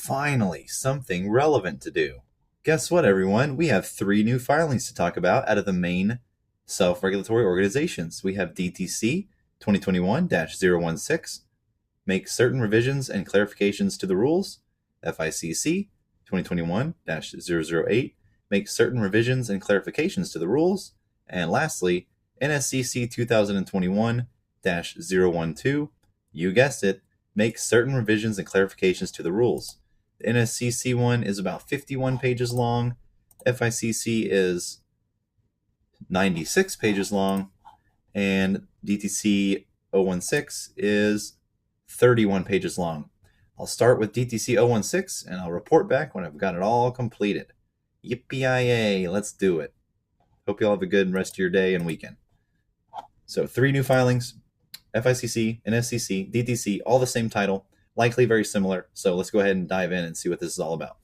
Finally, something relevant to do. Guess what, everyone? We have 3 new filings to talk about out of the main self-regulatory organizations. We have DTC 2021-016, make certain revisions and clarifications to the rules. FICC 2021-008, make certain revisions and clarifications to the rules. And lastly, NSCC 2021-012, you guessed it, make certain revisions and clarifications to the rules. The NSCC one is about 51 pages long. FICC is 96 pages long. And DTC 016 is 31 pages long. I'll start with DTC 016 and I'll report back when I've got it all completed. Yippee-yay, let's do it. Hope you all have a good rest of your day and weekend. So 3 new filings, FICC, NSCC, DTC, all the same title, likely very similar. So let's go ahead and dive in and see what this is all about.